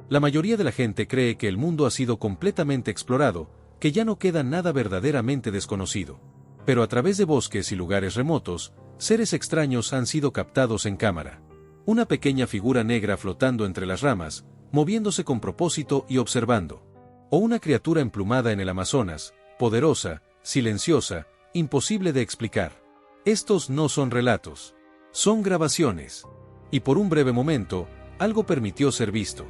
La mayoría de la gente cree que el mundo ha sido completamente explorado, que ya no queda nada verdaderamente desconocido. Pero a través de bosques y lugares remotos, seres extraños han sido captados en cámara. Una pequeña figura negra flotando entre las ramas, moviéndose con propósito y observando. O una criatura emplumada en el Amazonas, poderosa, silenciosa, imposible de explicar. Estos no son relatos. Son grabaciones. Y por un breve momento, algo permitió ser visto.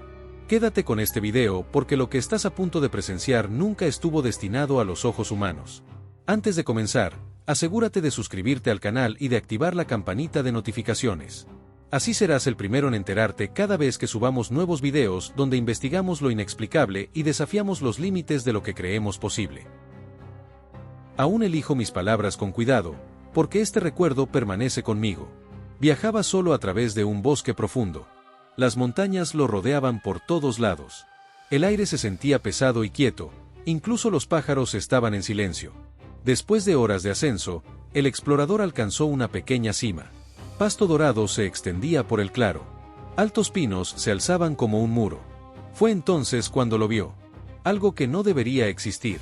Quédate con este video porque lo que estás a punto de presenciar nunca estuvo destinado a los ojos humanos. Antes de comenzar, asegúrate de suscribirte al canal y de activar la campanita de notificaciones. Así serás el primero en enterarte cada vez que subamos nuevos videos donde investigamos lo inexplicable y desafiamos los límites de lo que creemos posible. Aún elijo mis palabras con cuidado, porque este recuerdo permanece conmigo. Viajaba solo a través de un bosque profundo. Las montañas lo rodeaban por todos lados. El aire se sentía pesado y quieto, incluso los pájaros estaban en silencio. Después de horas de ascenso, el explorador alcanzó una pequeña cima. Pasto dorado se extendía por el claro. Altos pinos se alzaban como un muro. Fue entonces cuando lo vio. Algo que no debería existir.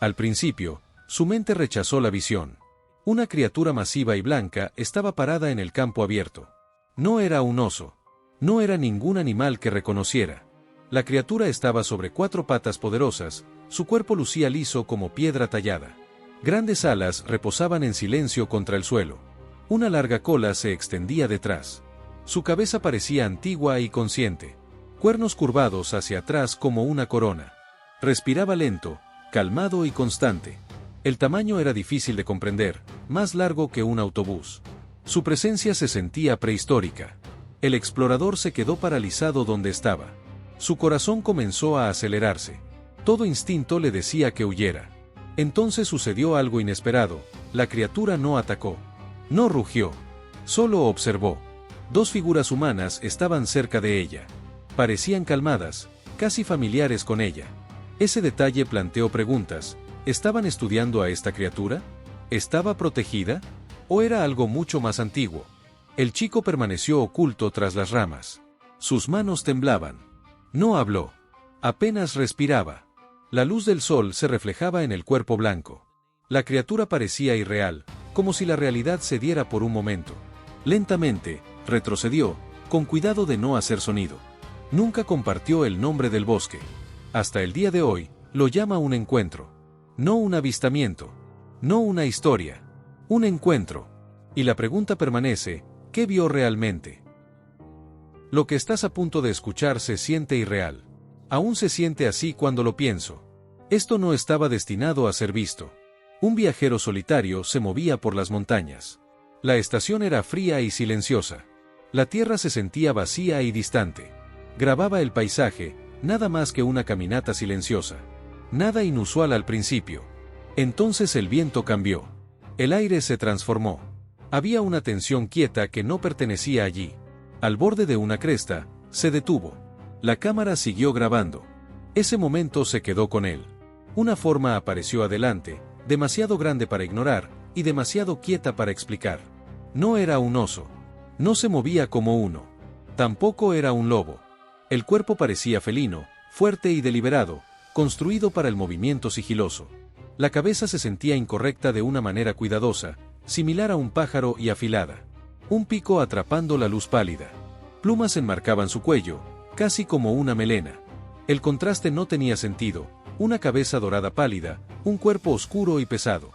Al principio, su mente rechazó la visión. Una criatura masiva y blanca estaba parada en el campo abierto. No era un oso. No era ningún animal que reconociera. La criatura estaba sobre 4 patas poderosas, su cuerpo lucía liso como piedra tallada. Grandes alas reposaban en silencio contra el suelo. Una larga cola se extendía detrás. Su cabeza parecía antigua y consciente. Cuernos curvados hacia atrás como una corona. Respiraba lento, calmado y constante. El tamaño era difícil de comprender, más largo que un autobús. Su presencia se sentía prehistórica. El explorador se quedó paralizado donde estaba. Su corazón comenzó a acelerarse. Todo instinto le decía que huyera. Entonces sucedió algo inesperado. La criatura no atacó. No rugió. Solo observó. 2 figuras humanas estaban cerca de ella. Parecían calmadas, casi familiares con ella. Ese detalle planteó preguntas. ¿Estaban estudiando a esta criatura? ¿Estaba protegida? ¿O era algo mucho más antiguo? El chico permaneció oculto tras las ramas. Sus manos temblaban. No habló. Apenas respiraba. La luz del sol se reflejaba en el cuerpo blanco. La criatura parecía irreal, como si la realidad cediera por un momento. Lentamente, retrocedió, con cuidado de no hacer sonido. Nunca compartió el nombre del bosque. Hasta el día de hoy, lo llama un encuentro. No un avistamiento. No una historia. Un encuentro. Y la pregunta permanece, ¿qué vio realmente? Lo que estás a punto de escuchar se siente irreal. Aún se siente así cuando lo pienso. Esto no estaba destinado a ser visto. Un viajero solitario se movía por las montañas. La estación era fría y silenciosa. La tierra se sentía vacía y distante. Grababa el paisaje, nada más que una caminata silenciosa. Nada inusual al principio. Entonces el viento cambió. El aire se transformó. Había una tensión quieta que no pertenecía allí. Al borde de una cresta, se detuvo. La cámara siguió grabando. Ese momento se quedó con él. Una forma apareció adelante, demasiado grande para ignorar, y demasiado quieta para explicar. No era un oso. No se movía como uno. Tampoco era un lobo. El cuerpo parecía felino, fuerte y deliberado, construido para el movimiento sigiloso. La cabeza se sentía incorrecta de una manera cuidadosa, similar a un pájaro y afilada. Un pico atrapando la luz pálida. Plumas enmarcaban su cuello, casi como una melena. El contraste no tenía sentido, una cabeza dorada pálida, un cuerpo oscuro y pesado.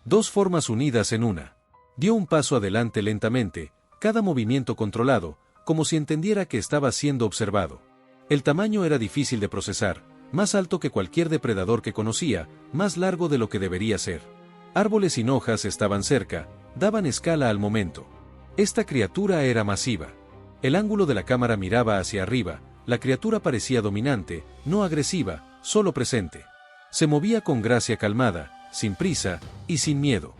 2 formas unidas en una. Dio un paso adelante lentamente, cada movimiento controlado, como si entendiera que estaba siendo observado. El tamaño era difícil de procesar, más alto que cualquier depredador que conocía, más largo de lo que debería ser. Árboles sin hojas estaban cerca, daban escala al momento. Esta criatura era masiva. El ángulo de la cámara miraba hacia arriba, la criatura parecía dominante, no agresiva, solo presente. Se movía con gracia calmada, sin prisa, y sin miedo.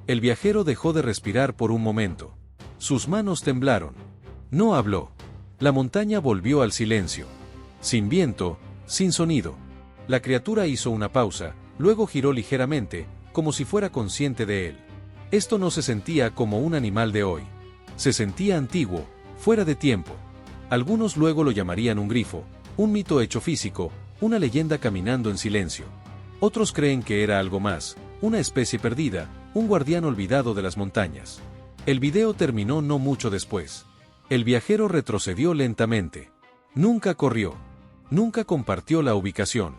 El viajero dejó de respirar por un momento. Sus manos temblaron. No habló. La montaña volvió al silencio. Sin viento, sin sonido. La criatura hizo una pausa, luego giró ligeramente, como si fuera consciente de él. Esto no se sentía como un animal de hoy. Se sentía antiguo, fuera de tiempo. Algunos luego lo llamarían un grifo, Un mito hecho físico, una leyenda caminando en silencio. Otros creen que era algo más, una especie perdida, un guardián olvidado de las montañas. El video terminó no mucho después. El viajero retrocedió lentamente. Nunca corrió. Nunca compartió la ubicación.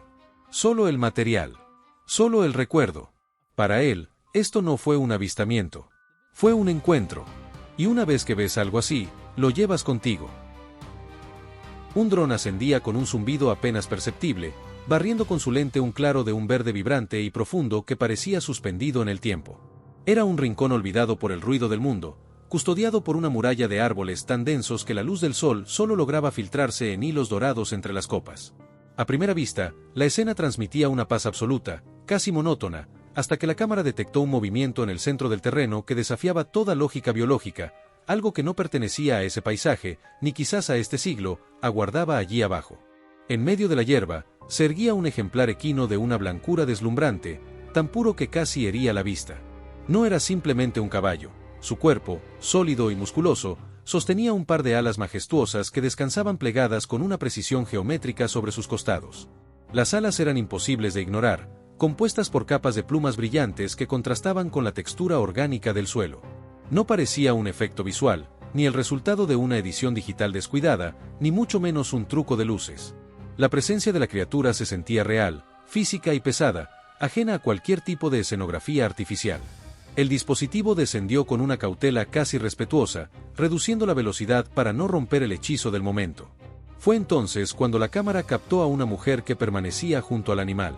Solo el material. Solo el recuerdo. Para él, esto no fue un avistamiento. Fue un encuentro. Y una vez que ves algo así, lo llevas contigo. Un dron ascendía con un zumbido apenas perceptible, barriendo con su lente un claro de un verde vibrante y profundo que parecía suspendido en el tiempo. Era un rincón olvidado por el ruido del mundo, custodiado por una muralla de árboles tan densos que la luz del sol solo lograba filtrarse en hilos dorados entre las copas. A primera vista, la escena transmitía una paz absoluta, casi monótona, hasta que la cámara detectó un movimiento en el centro del terreno que desafiaba toda lógica biológica, algo que no pertenecía a ese paisaje, ni quizás a este siglo, aguardaba allí abajo. En medio de la hierba, se erguía un ejemplar equino de una blancura deslumbrante, tan puro que casi hería la vista. No era simplemente un caballo. Su cuerpo, sólido y musculoso, sostenía un par de alas majestuosas que descansaban plegadas con una precisión geométrica sobre sus costados. Las alas eran imposibles de ignorar, compuestas por capas de plumas brillantes que contrastaban con la textura orgánica del suelo. No parecía un efecto visual, ni el resultado de una edición digital descuidada, ni mucho menos un truco de luces. La presencia de la criatura se sentía real, física y pesada, ajena a cualquier tipo de escenografía artificial. El dispositivo descendió con una cautela casi respetuosa, reduciendo la velocidad para no romper el hechizo del momento. Fue entonces cuando la cámara captó a una mujer que permanecía junto al animal.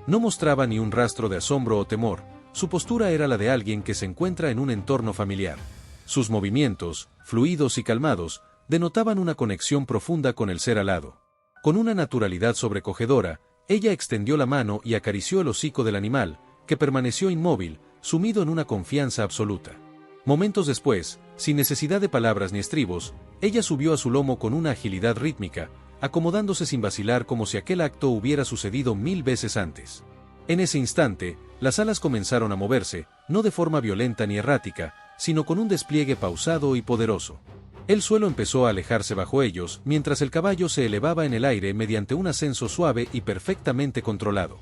No mostraba ni un rastro de asombro o temor, su postura era la de alguien que se encuentra en un entorno familiar. Sus movimientos, fluidos y calmados, denotaban una conexión profunda con el ser alado. Con una naturalidad sobrecogedora, ella extendió la mano y acarició el hocico del animal, que permaneció inmóvil, sumido en una confianza absoluta. Momentos después, sin necesidad de palabras ni estribos, ella subió a su lomo con una agilidad rítmica, acomodándose sin vacilar como si aquel acto hubiera sucedido 1000 veces antes. En ese instante, las alas comenzaron a moverse, no de forma violenta ni errática, sino con un despliegue pausado y poderoso. El suelo empezó a alejarse bajo ellos, mientras el caballo se elevaba en el aire mediante un ascenso suave y perfectamente controlado.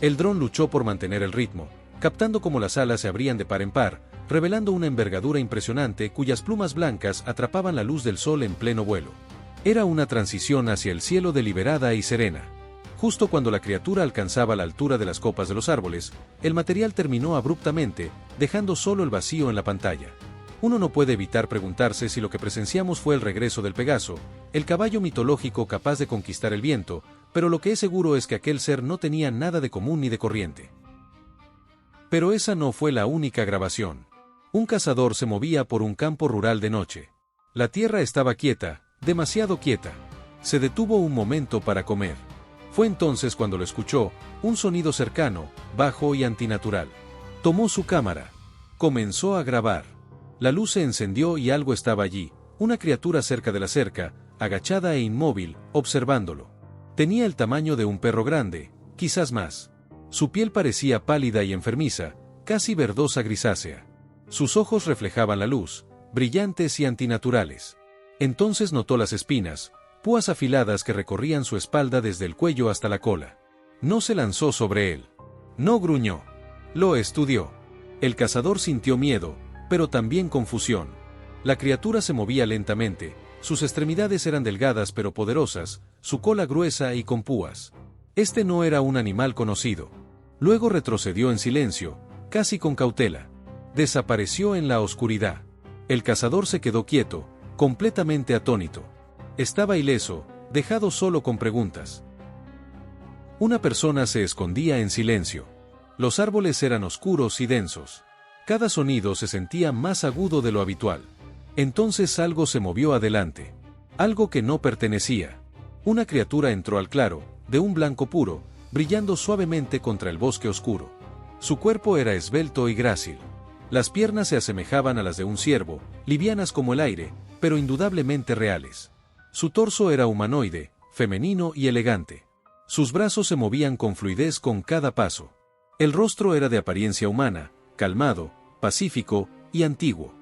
El dron luchó por mantener el ritmo, captando cómo las alas se abrían de par en par, revelando una envergadura impresionante cuyas plumas blancas atrapaban la luz del sol en pleno vuelo. Era una transición hacia el cielo deliberada y serena. Justo cuando la criatura alcanzaba la altura de las copas de los árboles, el material terminó abruptamente, dejando solo el vacío en la pantalla. Uno no puede evitar preguntarse si lo que presenciamos fue el regreso del Pegaso, el caballo mitológico capaz de conquistar el viento, pero lo que es seguro es que aquel ser no tenía nada de común ni de corriente. Pero esa no fue la única grabación. Un cazador se movía por un campo rural de noche. La tierra estaba quieta, demasiado quieta. Se detuvo un momento para comer. Fue entonces cuando lo escuchó, un sonido cercano, bajo y antinatural. Tomó su cámara. Comenzó a grabar. La luz se encendió y algo estaba allí, una criatura cerca de la cerca, agachada e inmóvil, observándolo. Tenía el tamaño de un perro grande, quizás más. Su piel parecía pálida y enfermiza, casi verdosa grisácea. Sus ojos reflejaban la luz, brillantes y antinaturales. Entonces notó las espinas, púas afiladas que recorrían su espalda desde el cuello hasta la cola. No se lanzó sobre él. No gruñó. Lo estudió. El cazador sintió miedo, pero también confusión. La criatura se movía lentamente, sus extremidades eran delgadas pero poderosas, su cola gruesa y con púas. Este no era un animal conocido. Luego retrocedió en silencio, casi con cautela. Desapareció en la oscuridad. El cazador se quedó quieto, completamente atónito. Estaba ileso, dejado solo con preguntas. Una persona se escondía en silencio. Los árboles eran oscuros y densos. Cada sonido se sentía más agudo de lo habitual. Entonces algo se movió adelante. Algo que no pertenecía. Una criatura entró al claro, de un blanco puro, brillando suavemente contra el bosque oscuro. Su cuerpo era esbelto y grácil. Las piernas se asemejaban a las de un ciervo, livianas como el aire, pero indudablemente reales. Su torso era humanoide, femenino y elegante. Sus brazos se movían con fluidez con cada paso. El rostro era de apariencia humana, calmado, pacífico y antiguo.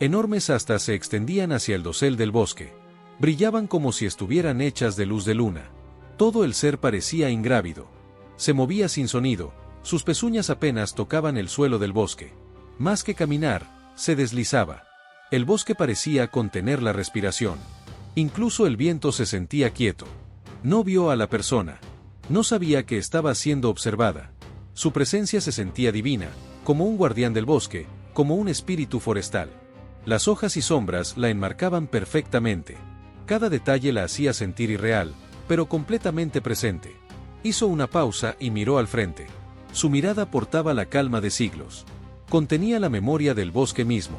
Enormes astas se extendían hacia el dosel del bosque. Brillaban como si estuvieran hechas de luz de luna. Todo el ser parecía ingrávido. Se movía sin sonido, sus pezuñas apenas tocaban el suelo del bosque. Más que caminar, se deslizaba. El bosque parecía contener la respiración. Incluso el viento se sentía quieto. No vio a la persona. No sabía que estaba siendo observada. Su presencia se sentía divina, como un guardián del bosque, como un espíritu forestal. Las hojas y sombras la enmarcaban perfectamente. Cada detalle la hacía sentir irreal, pero completamente presente. Hizo una pausa y miró al frente. Su mirada portaba la calma de siglos. Contenía la memoria del bosque mismo.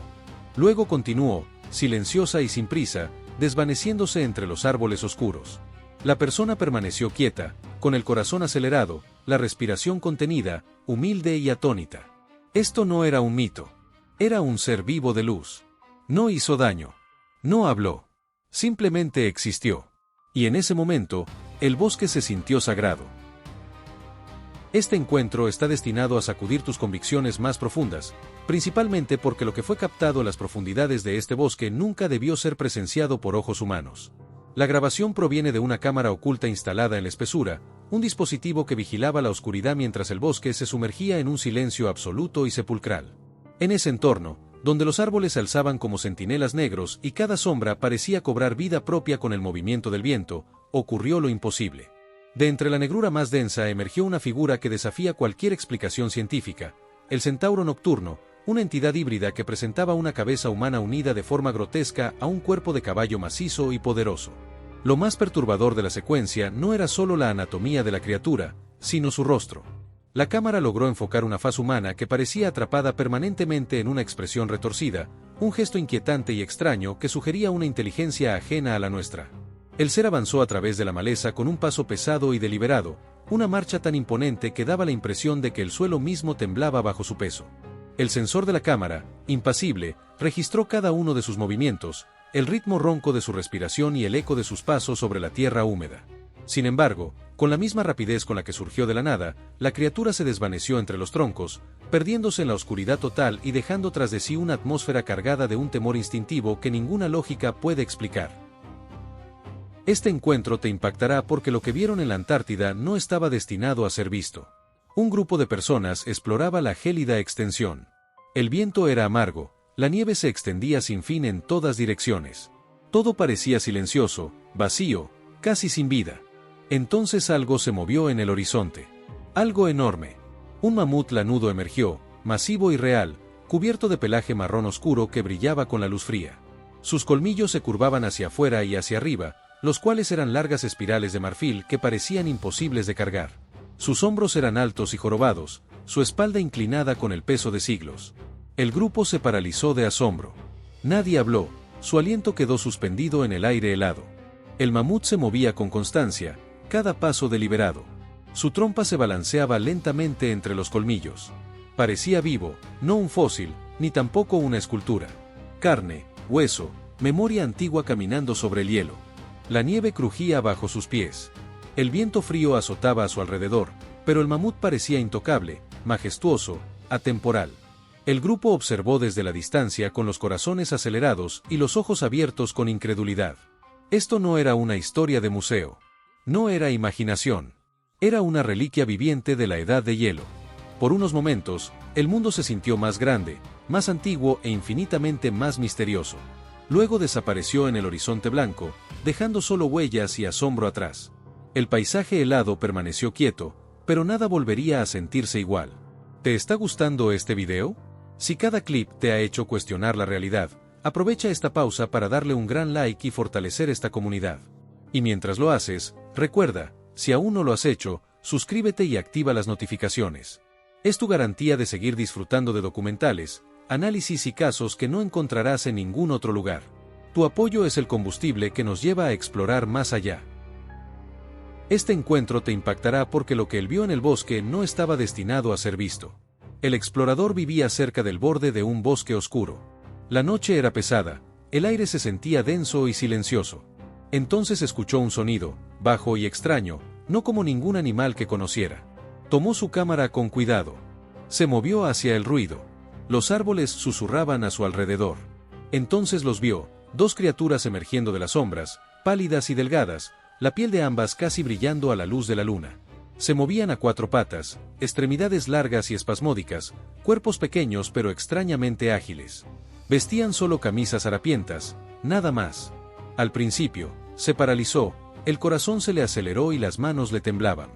Luego continuó, silenciosa y sin prisa, desvaneciéndose entre los árboles oscuros. La persona permaneció quieta, con el corazón acelerado, la respiración contenida, humilde y atónita. Esto no era un mito. Era un ser vivo de luz. No hizo daño. No habló. Simplemente existió. Y en ese momento, el bosque se sintió sagrado. Este encuentro está destinado a sacudir tus convicciones más profundas, principalmente porque lo que fue captado en las profundidades de este bosque nunca debió ser presenciado por ojos humanos. La grabación proviene de una cámara oculta instalada en la espesura, un dispositivo que vigilaba la oscuridad mientras el bosque se sumergía en un silencio absoluto y sepulcral. En ese entorno, donde los árboles se alzaban como centinelas negros y cada sombra parecía cobrar vida propia con el movimiento del viento, ocurrió lo imposible. De entre la negrura más densa emergió una figura que desafía cualquier explicación científica, el centauro nocturno, una entidad híbrida que presentaba una cabeza humana unida de forma grotesca a un cuerpo de caballo macizo y poderoso. Lo más perturbador de la secuencia no era solo la anatomía de la criatura, sino su rostro. La cámara logró enfocar una faz humana que parecía atrapada permanentemente en una expresión retorcida, un gesto inquietante y extraño que sugería una inteligencia ajena a la nuestra. El ser avanzó a través de la maleza con un paso pesado y deliberado, una marcha tan imponente que daba la impresión de que el suelo mismo temblaba bajo su peso. El sensor de la cámara, impasible, registró cada uno de sus movimientos, el ritmo ronco de su respiración y el eco de sus pasos sobre la tierra húmeda. Sin embargo, con la misma rapidez con la que surgió de la nada, la criatura se desvaneció entre los troncos, perdiéndose en la oscuridad total y dejando tras de sí una atmósfera cargada de un temor instintivo que ninguna lógica puede explicar. Este encuentro te impactará porque lo que vieron en la Antártida no estaba destinado a ser visto. Un grupo de personas exploraba la gélida extensión. El viento era amargo, la nieve se extendía sin fin en todas direcciones. Todo parecía silencioso, vacío, casi sin vida. Entonces algo se movió en el horizonte. Algo enorme. Un mamut lanudo emergió, masivo y real, cubierto de pelaje marrón oscuro que brillaba con la luz fría. Sus colmillos se curvaban hacia afuera y hacia arriba, los cuales eran largas espirales de marfil que parecían imposibles de cargar. Sus hombros eran altos y jorobados, su espalda inclinada con el peso de siglos. El grupo se paralizó de asombro. Nadie habló, su aliento quedó suspendido en el aire helado. El mamut se movía con constancia, cada paso deliberado. Su trompa se balanceaba lentamente entre los colmillos. Parecía vivo, no un fósil, ni tampoco una escultura. Carne, hueso, memoria antigua caminando sobre el hielo. La nieve crujía bajo sus pies. El viento frío azotaba a su alrededor, pero el mamut parecía intocable, majestuoso, atemporal. El grupo observó desde la distancia con los corazones acelerados y los ojos abiertos con incredulidad. Esto no era una historia de museo. No era imaginación. Era una reliquia viviente de la edad de hielo. Por unos momentos, el mundo se sintió más grande, más antiguo e infinitamente más misterioso. Luego desapareció en el horizonte blanco, dejando solo huellas y asombro atrás. El paisaje helado permaneció quieto, pero nada volvería a sentirse igual. ¿Te está gustando este video? Si cada clip te ha hecho cuestionar la realidad, aprovecha esta pausa para darle un gran like y fortalecer esta comunidad. Y mientras lo haces, recuerda, si aún no lo has hecho, suscríbete y activa las notificaciones. Es tu garantía de seguir disfrutando de documentales, análisis y casos que no encontrarás en ningún otro lugar. Tu apoyo es el combustible que nos lleva a explorar más allá. Este encuentro te impactará porque lo que él vio en el bosque no estaba destinado a ser visto. El explorador vivía cerca del borde de un bosque oscuro. La noche era pesada, el aire se sentía denso y silencioso. Entonces escuchó un sonido, bajo y extraño, no como ningún animal que conociera. Tomó su cámara con cuidado. Se movió hacia el ruido. Los árboles susurraban a su alrededor. Entonces los vio, dos criaturas emergiendo de las sombras, pálidas y delgadas, la piel de ambas casi brillando a la luz de la luna. Se movían a cuatro patas, extremidades largas y espasmódicas, cuerpos pequeños pero extrañamente ágiles. Vestían solo camisas harapientas, nada más. Al principio, se paralizó, el corazón se le aceleró y las manos le temblaban.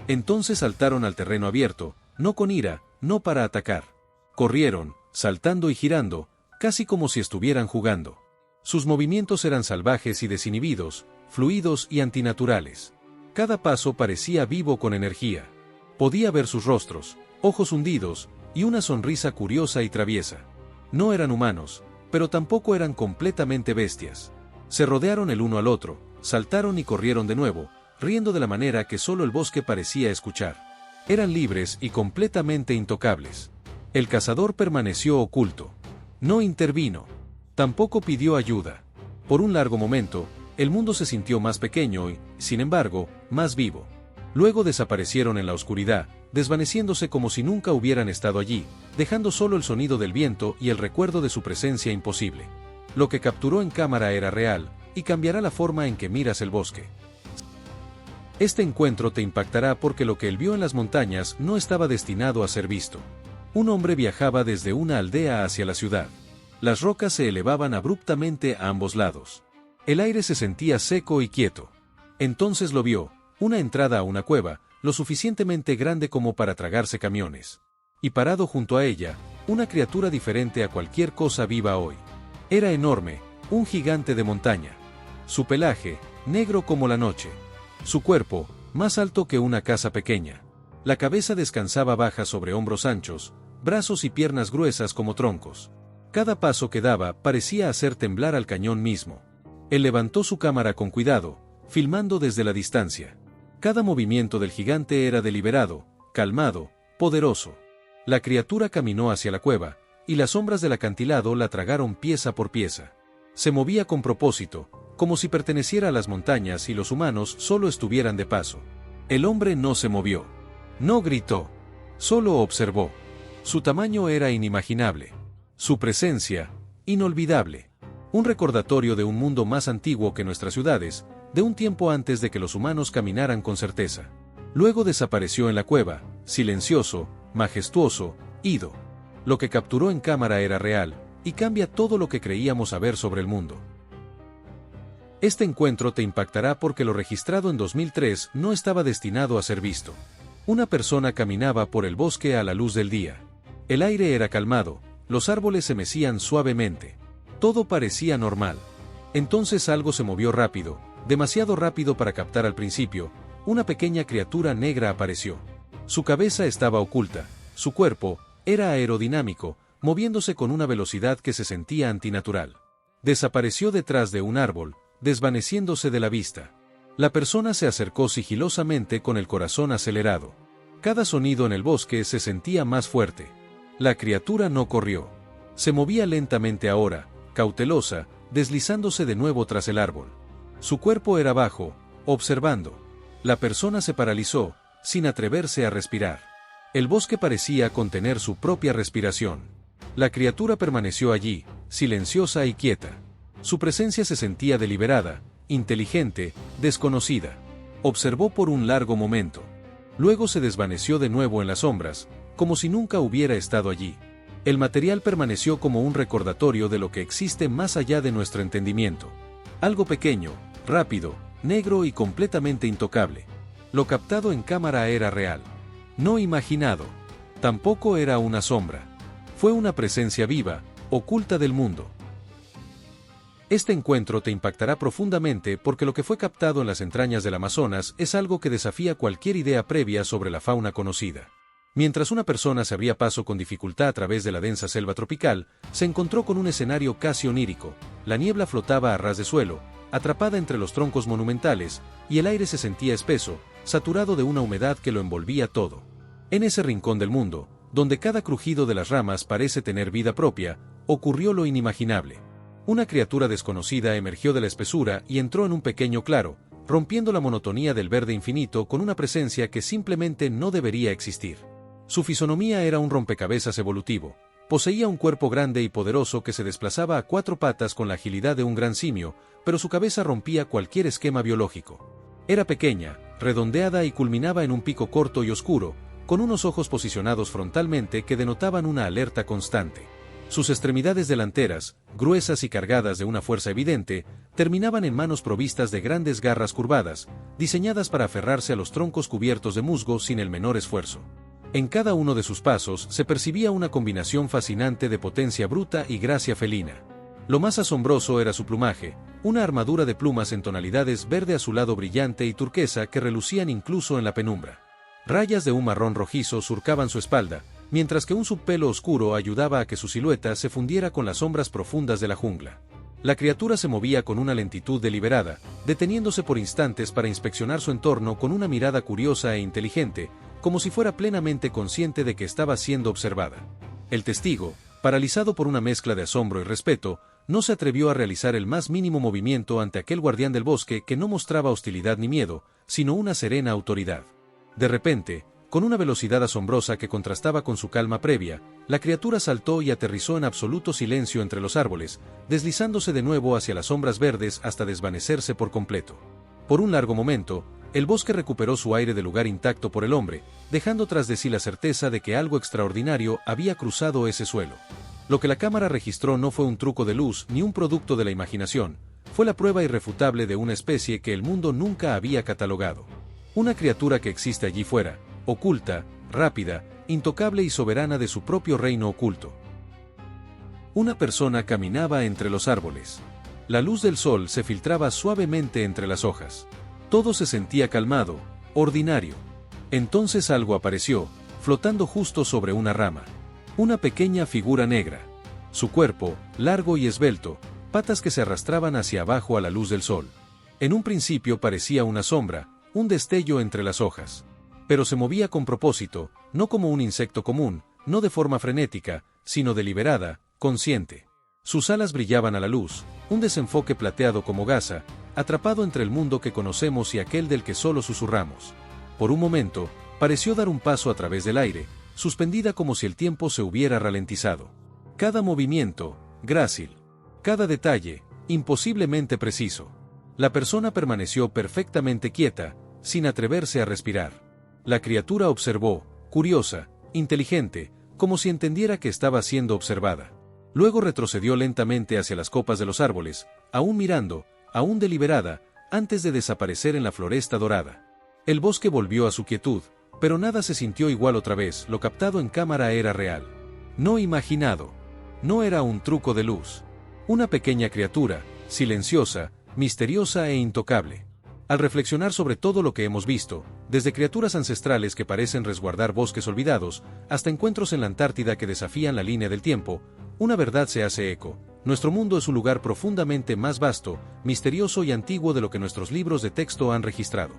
Entonces saltaron al terreno abierto, no con ira, no para atacar. Corrieron, saltando y girando, casi como si estuvieran jugando. Sus movimientos eran salvajes y desinhibidos, fluidos y antinaturales. Cada paso parecía vivo con energía. Podía ver sus rostros, ojos hundidos, y una sonrisa curiosa y traviesa. No eran humanos, pero tampoco eran completamente bestias. Se rodearon el uno al otro, saltaron y corrieron de nuevo, riendo de la manera que solo el bosque parecía escuchar. Eran libres y completamente intocables. El cazador permaneció oculto. No intervino. Tampoco pidió ayuda. Por un largo momento, el mundo se sintió más pequeño y, sin embargo, más vivo. Luego desaparecieron en la oscuridad, desvaneciéndose como si nunca hubieran estado allí, dejando solo el sonido del viento y el recuerdo de su presencia imposible. Lo que capturó en cámara era real, y cambiará la forma en que miras el bosque. Este encuentro te impactará porque lo que él vio en las montañas no estaba destinado a ser visto. Un hombre viajaba desde una aldea hacia la ciudad. Las rocas se elevaban abruptamente a ambos lados. El aire se sentía seco y quieto. Entonces lo vio, una entrada a una cueva, lo suficientemente grande como para tragarse camiones. Y parado junto a ella, una criatura diferente a cualquier cosa viva hoy. Era enorme, un gigante de montaña. Su pelaje, negro como la noche. Su cuerpo, más alto que una casa pequeña. La cabeza descansaba baja sobre hombros anchos, brazos y piernas gruesas como troncos. Cada paso que daba parecía hacer temblar al cañón mismo. Él levantó su cámara con cuidado, filmando desde la distancia. Cada movimiento del gigante era deliberado, calmado, poderoso. La criatura caminó hacia la cueva, y las sombras del acantilado la tragaron pieza por pieza. Se movía con propósito, como si perteneciera a las montañas y los humanos solo estuvieran de paso. El hombre no se movió. No gritó. Solo observó. Su tamaño era inimaginable. Su presencia, inolvidable. Un recordatorio de un mundo más antiguo que nuestras ciudades, de un tiempo antes de que los humanos caminaran con certeza. Luego desapareció en la cueva, silencioso, majestuoso, ido. Lo que capturó en cámara era real, y cambia todo lo que creíamos saber sobre el mundo. Este encuentro te impactará porque lo registrado en 2003 no estaba destinado a ser visto. Una persona caminaba por el bosque a la luz del día. El aire era calmado, los árboles se mecían suavemente. Todo parecía normal. Entonces algo se movió rápido, demasiado rápido para captar al principio. Una pequeña criatura negra apareció. Su cabeza estaba oculta, su cuerpo era aerodinámico, moviéndose con una velocidad que se sentía antinatural. Desapareció detrás de un árbol, desvaneciéndose de la vista. La persona se acercó sigilosamente con el corazón acelerado. Cada sonido en el bosque se sentía más fuerte. La criatura no corrió. Se movía lentamente ahora, cautelosa, deslizándose de nuevo tras el árbol. Su cuerpo era bajo, observando. La persona se paralizó, sin atreverse a respirar. El bosque parecía contener su propia respiración. La criatura permaneció allí, silenciosa y quieta. Su presencia se sentía deliberada, inteligente, desconocida. Observó por un largo momento. Luego se desvaneció de nuevo en las sombras, como si nunca hubiera estado allí. El material permaneció como un recordatorio de lo que existe más allá de nuestro entendimiento. Algo pequeño, rápido, negro y completamente intocable. Lo captado en cámara era real. No imaginado. Tampoco era una sombra. Fue una presencia viva, oculta del mundo. Este encuentro te impactará profundamente porque lo que fue captado en las entrañas del Amazonas es algo que desafía cualquier idea previa sobre la fauna conocida. Mientras una persona se abría paso con dificultad a través de la densa selva tropical, se encontró con un escenario casi onírico. La niebla flotaba a ras de suelo, atrapada entre los troncos monumentales, y el aire se sentía espeso, saturado de una humedad que lo envolvía todo. En ese rincón del mundo, donde cada crujido de las ramas parece tener vida propia, ocurrió lo inimaginable. Una criatura desconocida emergió de la espesura y entró en un pequeño claro, rompiendo la monotonía del verde infinito con una presencia que simplemente no debería existir. Su fisonomía era un rompecabezas evolutivo. Poseía un cuerpo grande y poderoso que se desplazaba a cuatro patas con la agilidad de un gran simio, pero su cabeza rompía cualquier esquema biológico. Era pequeña, redondeada y culminaba en un pico corto y oscuro, con unos ojos posicionados frontalmente que denotaban una alerta constante. Sus extremidades delanteras, gruesas y cargadas de una fuerza evidente, terminaban en manos provistas de grandes garras curvadas, diseñadas para aferrarse a los troncos cubiertos de musgo sin el menor esfuerzo. En cada uno de sus pasos se percibía una combinación fascinante de potencia bruta y gracia felina. Lo más asombroso era su plumaje, una armadura de plumas en tonalidades verde azulado brillante y turquesa que relucían incluso en la penumbra. Rayas de un marrón rojizo surcaban su espalda, mientras que un subpelo oscuro ayudaba a que su silueta se fundiera con las sombras profundas de la jungla. La criatura se movía con una lentitud deliberada, deteniéndose por instantes para inspeccionar su entorno con una mirada curiosa e inteligente, como si fuera plenamente consciente de que estaba siendo observada. El testigo, paralizado por una mezcla de asombro y respeto, no se atrevió a realizar el más mínimo movimiento ante aquel guardián del bosque que no mostraba hostilidad ni miedo, sino una serena autoridad. De repente, con una velocidad asombrosa que contrastaba con su calma previa, la criatura saltó y aterrizó en absoluto silencio entre los árboles, deslizándose de nuevo hacia las sombras verdes hasta desvanecerse por completo. Por un largo momento, el bosque recuperó su aire de lugar intacto por el hombre, dejando tras de sí la certeza de que algo extraordinario había cruzado ese suelo. Lo que la cámara registró no fue un truco de luz ni un producto de la imaginación, fue la prueba irrefutable de una especie que el mundo nunca había catalogado. Una criatura que existe allí fuera, oculta, rápida, intocable y soberana de su propio reino oculto. Una persona caminaba entre los árboles. La luz del sol se filtraba suavemente entre las hojas. Todo se sentía calmado, ordinario. Entonces algo apareció, flotando justo sobre una rama. Una pequeña figura negra. Su cuerpo, largo y esbelto, patas que se arrastraban hacia abajo a la luz del sol. En un principio parecía una sombra, un destello entre las hojas. Pero se movía con propósito, no como un insecto común, no de forma frenética, sino deliberada, consciente. Sus alas brillaban a la luz, un desenfoque plateado como gasa, atrapado entre el mundo que conocemos y aquel del que solo susurramos. Por un momento, pareció dar un paso a través del aire, suspendida como si el tiempo se hubiera ralentizado. Cada movimiento, grácil. Cada detalle, imposiblemente preciso. La persona permaneció perfectamente quieta, sin atreverse a respirar. La criatura observó, curiosa, inteligente, como si entendiera que estaba siendo observada. Luego retrocedió lentamente hacia las copas de los árboles, aún mirando, aún deliberada, antes de desaparecer en la floresta dorada. El bosque volvió a su quietud, pero nada se sintió igual otra vez, lo captado en cámara era real. No imaginado. No era un truco de luz. Una pequeña criatura, silenciosa, misteriosa e intocable. Al reflexionar sobre todo lo que hemos visto, desde criaturas ancestrales que parecen resguardar bosques olvidados, hasta encuentros en la Antártida que desafían la línea del tiempo, una verdad se hace eco: nuestro mundo es un lugar profundamente más vasto, misterioso y antiguo de lo que nuestros libros de texto han registrado.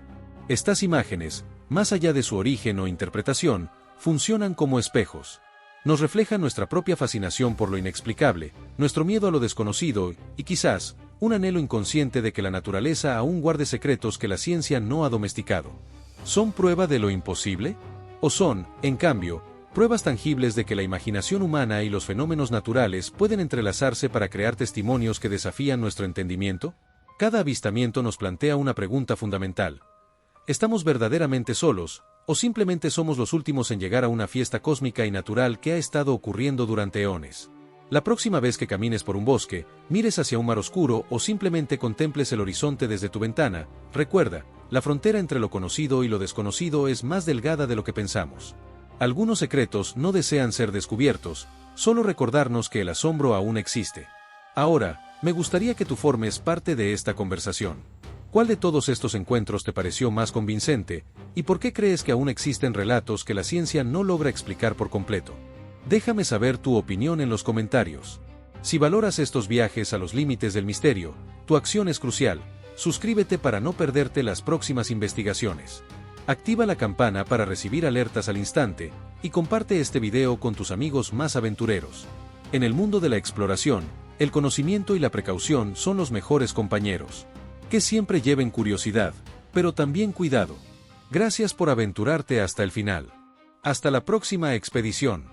Estas imágenes, más allá de su origen o interpretación, funcionan como espejos. Nos reflejan nuestra propia fascinación por lo inexplicable, nuestro miedo a lo desconocido y, quizás, un anhelo inconsciente de que la naturaleza aún guarde secretos que la ciencia no ha domesticado. ¿Son prueba de lo imposible? ¿O son, en cambio, pruebas tangibles de que la imaginación humana y los fenómenos naturales pueden entrelazarse para crear testimonios que desafían nuestro entendimiento? Cada avistamiento nos plantea una pregunta fundamental. ¿Estamos verdaderamente solos, o simplemente somos los últimos en llegar a una fiesta cósmica y natural que ha estado ocurriendo durante eones? La próxima vez que camines por un bosque, mires hacia un mar oscuro o simplemente contemples el horizonte desde tu ventana, recuerda, la frontera entre lo conocido y lo desconocido es más delgada de lo que pensamos. Algunos secretos no desean ser descubiertos, solo recordarnos que el asombro aún existe. Ahora, me gustaría que tú formes parte de esta conversación. ¿Cuál de todos estos encuentros te pareció más convincente, y por qué crees que aún existen relatos que la ciencia no logra explicar por completo? Déjame saber tu opinión en los comentarios. Si valoras estos viajes a los límites del misterio, tu acción es crucial. Suscríbete para no perderte las próximas investigaciones. Activa la campana para recibir alertas al instante, y comparte este video con tus amigos más aventureros. En el mundo de la exploración, el conocimiento y la precaución son los mejores compañeros. Que siempre lleven curiosidad, pero también cuidado. Gracias por aventurarte hasta el final. Hasta la próxima expedición.